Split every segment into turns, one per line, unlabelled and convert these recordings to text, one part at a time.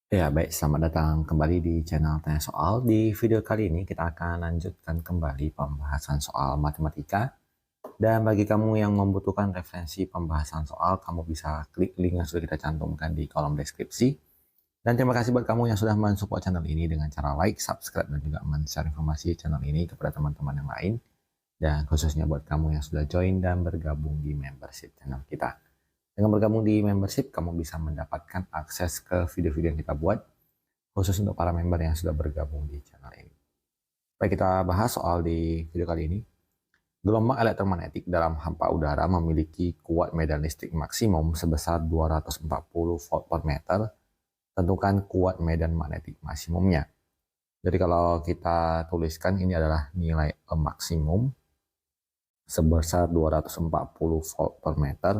Ya, baik. Selamat datang kembali di channel Tanya Soal. Di video kali ini kita akan lanjutkan kembali pembahasan soal matematika. Dan bagi kamu yang membutuhkan referensi pembahasan soal, kamu bisa klik link yang sudah kita cantumkan di kolom deskripsi. Dan terima kasih buat kamu yang sudah mensupport channel ini dengan cara like, subscribe, dan juga men-share informasi channel ini kepada teman-teman yang lain. Dan khususnya buat kamu yang sudah join dan bergabung di membership channel kita. Dengan bergabung di membership, kamu bisa mendapatkan akses ke video-video yang kita buat, khusus untuk para member yang sudah bergabung di channel ini. Baik, kita bahas soal di video kali ini. Gelombang elektromagnetik dalam hampa udara memiliki kuat medan listrik maksimum sebesar 240 volt per meter. Tentukan kuat medan magnetik maksimumnya. Jadi kalau kita tuliskan, ini adalah nilai E maksimum sebesar 240 volt per meter.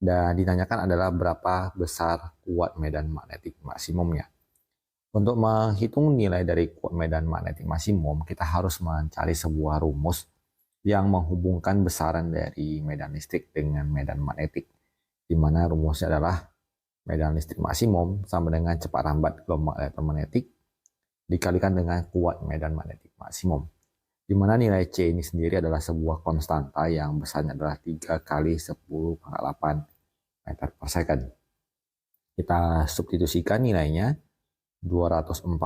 Dan ditanyakan adalah berapa besar kuat medan magnetik maksimumnya. Untuk menghitung nilai dari kuat medan magnetik maksimum, kita harus mencari sebuah rumus yang menghubungkan besaran dari medan listrik dengan medan magnetik, di mana rumusnya adalah medan listrik maksimum sama dengan cepat rambat gelombang elektromagnetik dikalikan dengan kuat medan magnetik maksimum, di mana nilai C ini sendiri adalah sebuah konstanta yang besarnya adalah 3 kali 10 pangkat 8 meter per second. Kita substitusikan nilainya, 240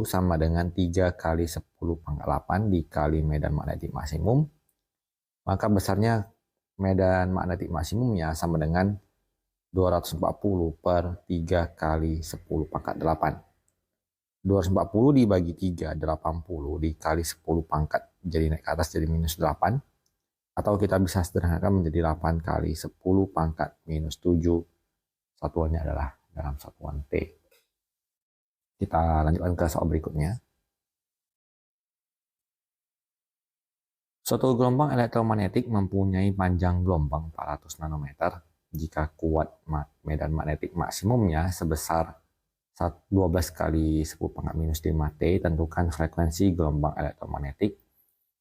sama dengan 3 kali 10 pangkat 8 dikali medan magnetik maksimum. Maka besarnya medan magnetik maksimumnya sama dengan 240 per 3 kali 10 pangkat 8. 240 dibagi 3, 80 dikali 10 pangkat, jadi naik ke atas jadi minus 8. Atau kita bisa sederhanakan menjadi 8 kali 10 pangkat minus 7. Satuannya adalah dalam satuan T. Kita lanjutkan ke soal berikutnya. Suatu gelombang elektromagnetik mempunyai panjang gelombang 400 nanometer jika kuat medan magnetik maksimumnya sebesar 12 kali 10 pangkat minus 5 T. Tentukan frekuensi gelombang elektromagnetik.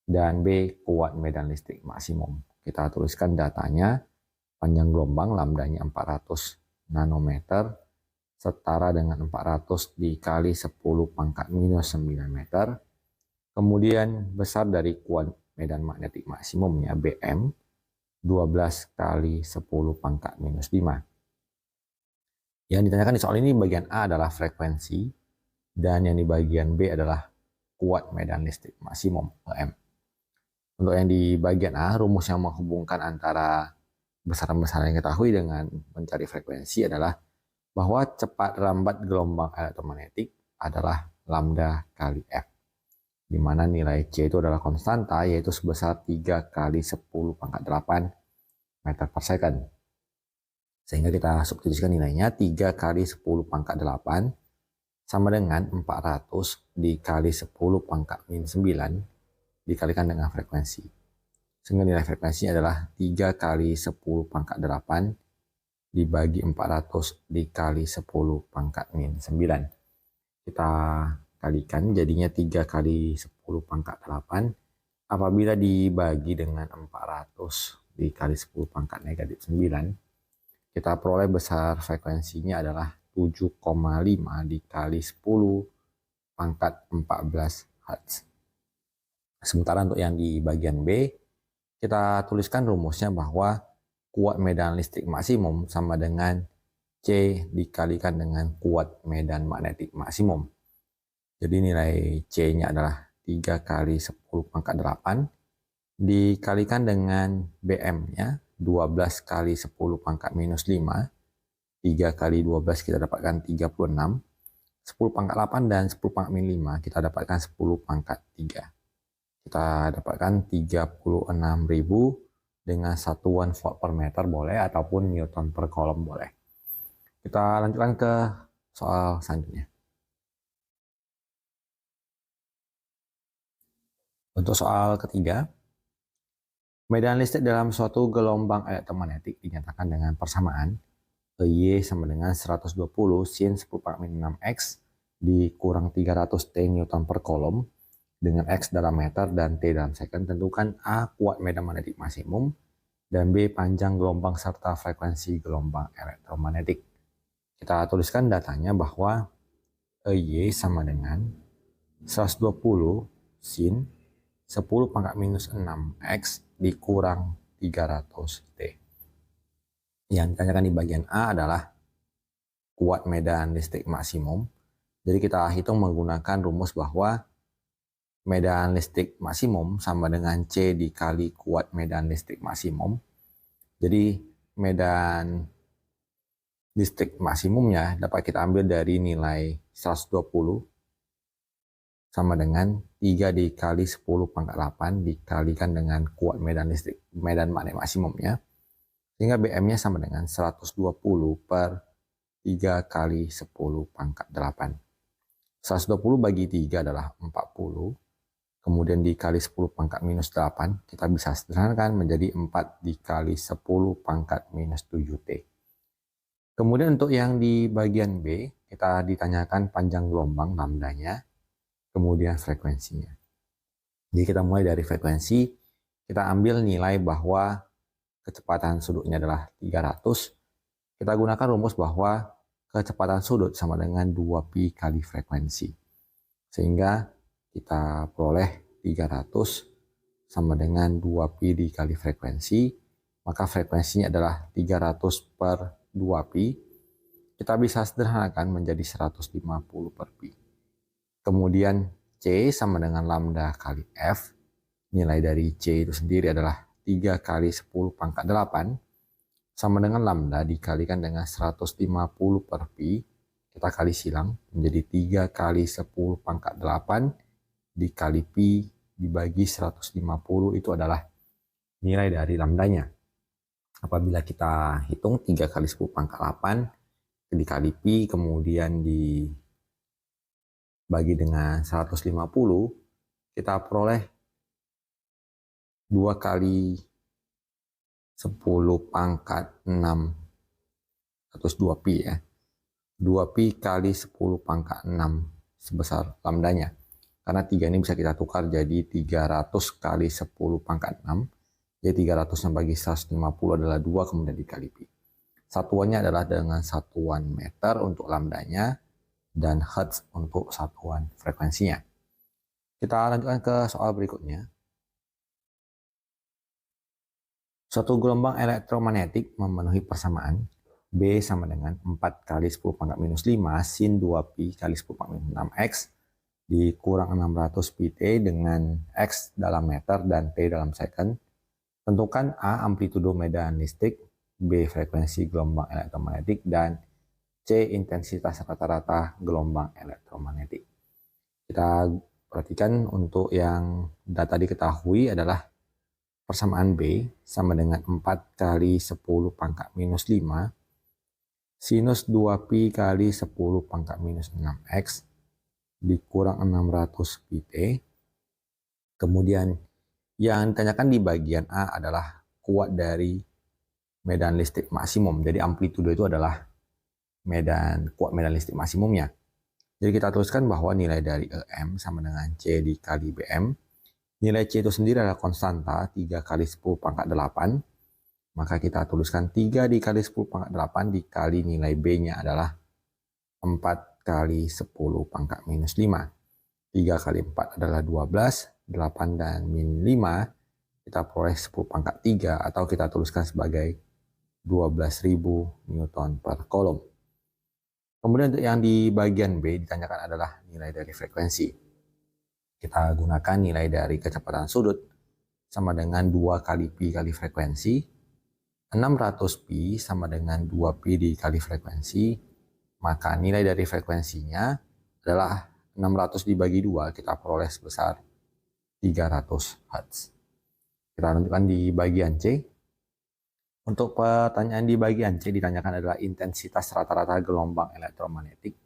Dan B, kuat medan listrik maksimum. Kita tuliskan datanya. Panjang gelombang lambdanya 400 nanometer setara dengan 400 dikali 10 pangkat minus 9 meter. Kemudian besar dari kuat medan magnetik maksimumnya Bm 12 kali 10 pangkat minus 5. Yang ditanyakan di soal ini bagian A adalah frekuensi, dan yang di bagian B adalah kuat medan listrik maksimum Em. Untuk yang di bagian A, rumus yang menghubungkan antara besaran-besaran yang kita ketahui dengan mencari frekuensi adalah bahwa cepat rambat gelombang elektromagnetik adalah lambda kali F, di mana nilai C itu adalah konstanta, yaitu sebesar 3 kali 10 pangkat 8 meter per second. Sehingga kita substitusikan nilainya, 3 kali 10 pangkat 8 sama dengan 400 dikali 10 pangkat min 9 dikalikan dengan frekuensi. Sehingga nilai frekuensi adalah 3 kali 10 pangkat 8 dibagi 400 dikali 10 pangkat min 9. Kita kalikan jadinya 3 kali 10 pangkat 8. Apabila dibagi dengan 400 dikali 10 pangkat negatif 9, kita peroleh besar frekuensinya adalah 7,5 dikali 10 pangkat 14 Hz. Sementara untuk yang di bagian B, kita tuliskan rumusnya bahwa kuat medan listrik maksimum sama dengan C dikalikan dengan kuat medan magnetik maksimum. Jadi nilai C-nya adalah 3 kali 10 pangkat 8 dikalikan dengan Bm-nya 12 kali 10 pangkat minus 5. 3 kali 12 kita dapatkan 36. 10 pangkat 8 dan 10 pangkat min 5 kita dapatkan 10 pangkat 3. Kita dapatkan 36.000 dengan satuan volt per meter boleh, ataupun newton per kolom boleh. Kita lanjutkan ke soal selanjutnya. Untuk soal ketiga, medan listrik dalam suatu gelombang elektromagnetik dinyatakan dengan persamaan EY sama dengan 120 sin 10 pangkat min 6x dikurang 300 T newton per kolom dengan X dalam meter dan T dalam second. Tentukan A, kuat medan magnetik maksimum, dan B, panjang gelombang serta frekuensi gelombang elektromagnetik. Kita tuliskan datanya bahwa EY sama dengan 120 sin 10 pangkat minus 6X dikurang 300T. Yang ditanyakan di bagian A adalah kuat medan listrik maksimum. Jadi kita hitung menggunakan rumus bahwa medan listrik maksimum sama dengan C dikali kuat medan listrik maksimum. Jadi medan listrik maksimumnya dapat kita ambil dari nilai 120 sama dengan 3 dikali 10 pangkat 8 dikalikan dengan kuat medan listrik, medan magnet maksimumnya. Sehingga BM-nya sama dengan 120 per 3 kali 10 pangkat 8. 120 bagi 3 adalah 40. Kemudian dikali 10 pangkat minus 8. Kita bisa sederhanakan menjadi 4 dikali 10 pangkat minus 7T. Kemudian untuk yang di bagian B, kita ditanyakan panjang gelombang lambdanya, kemudian frekuensinya. Jadi kita mulai dari frekuensi, kita ambil nilai bahwa kecepatan sudutnya adalah 300. Kita gunakan rumus bahwa kecepatan sudut sama dengan 2pi kali frekuensi. Sehingga kita peroleh 300 sama dengan 2pi dikali frekuensi, maka frekuensinya adalah 300 per 2pi, kita bisa sederhanakan menjadi 150 per pi. Kemudian C sama dengan lambda kali F. Nilai dari C itu sendiri adalah 3 kali 10 pangkat 8 sama dengan lambda dikalikan dengan 150 per pi. Kita kali silang menjadi 3 kali 10 pangkat 8 dikali pi dibagi 150, itu adalah nilai dari lambdanya. Apabila kita hitung 3 kali 10 pangkat 8 dikali pi kemudian dibagi dengan 150, kita peroleh 2 kali 10 pangkat 6 atau 2 pi ya. 2 pi kali 10 pangkat 6 sebesar lambdanya. Karena 3 ini bisa kita tukar jadi 300 kali 10 pangkat 6. Jadi 300 yang bagi 150 adalah 2 kemudian dikali pi. Satuannya adalah dengan satuan meter untuk lambdanya dan hertz untuk satuan frekuensinya. Kita lanjutkan ke soal berikutnya. Suatu gelombang elektromagnetik memenuhi persamaan B sama dengan 4 kali 10 pangkat minus 5 sin 2pi kali 10 pangkat minus 6x dikurang 600 pt dengan x dalam meter dan t dalam second. Tentukan A amplitudo medan listrik, B frekuensi gelombang elektromagnetik, dan C intensitas rata-rata gelombang elektromagnetik. Kita perhatikan untuk yang data diketahui adalah persamaan B sama dengan 4 kali 10 pangkat minus 5 sinus 2pi kali 10 pangkat minus 6x dikurang 600 pt. Kemudian yang ditanyakan di bagian A adalah kuat dari medan listrik maksimum. Jadi amplitudo itu adalah kuat medan listrik maksimumnya. Jadi kita tuliskan bahwa nilai dari EM sama dengan C dikali BM. Nilai C itu sendiri adalah konstanta 3 kali 10 pangkat 8. Maka kita tuliskan 3 dikali 10 pangkat 8 dikali nilai B-nya adalah 4 kali 10 pangkat minus 5. 3 kali 4 adalah 12. 8 dan min 5 kita peroleh 10 pangkat 3 atau kita tuliskan sebagai 12.000 Newton per kolom. Kemudian untuk yang di bagian B ditanyakan adalah nilai dari frekuensi. Kita gunakan nilai dari kecepatan sudut sama dengan 2 kali pi kali frekuensi. 600 pi sama dengan 2 pi dikali frekuensi. Maka nilai dari frekuensinya adalah 600 dibagi 2, kita peroleh sebesar 300 Hz. Kita lanjutkan di bagian C. Untuk pertanyaan di bagian C ditanyakan adalah intensitas rata-rata gelombang elektromagnetik.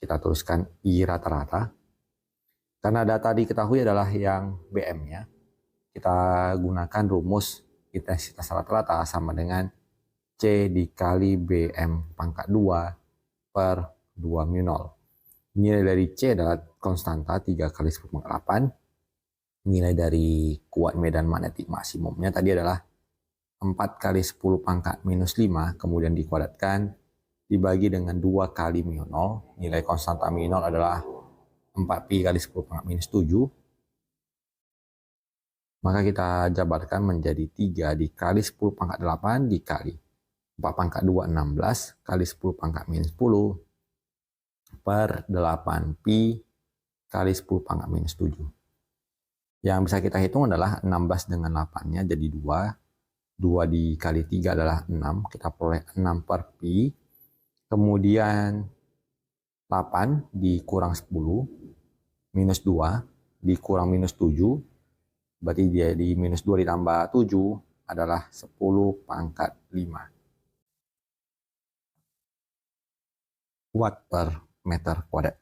Kita tuliskan I rata-rata. Karena data diketahui adalah yang BM-nya, kita gunakan rumus intensitas rata-rata sama dengan C dikali BM pangkat 2 per 2 mu 0. Nilai dari C adalah konstanta 3 kali 10 pangkat 8. Nilai dari kuat medan magnetik maksimumnya tadi adalah 4 kali 10 pangkat minus 5, kemudian dikuadratkan dibagi dengan 2 kali μ0. Nilai konstanta μ0 adalah 4pi kali 10 pangkat minus 7. Maka kita jabarkan menjadi 3 dikali 10 pangkat 8 dikali 4 pangkat 2, 16 kali 10 pangkat minus 10 per 8pi kali 10 pangkat minus 7. Yang bisa kita hitung adalah 16 dengan 8-nya jadi 2. 2 dikali 3 adalah 6. Kita peroleh 6 per pi. Kemudian 8 dikurang 10. Minus 2 dikurang minus 7. Berarti jadi minus 2 ditambah 7 adalah 10 pangkat 5. Watt per meter kuadrat.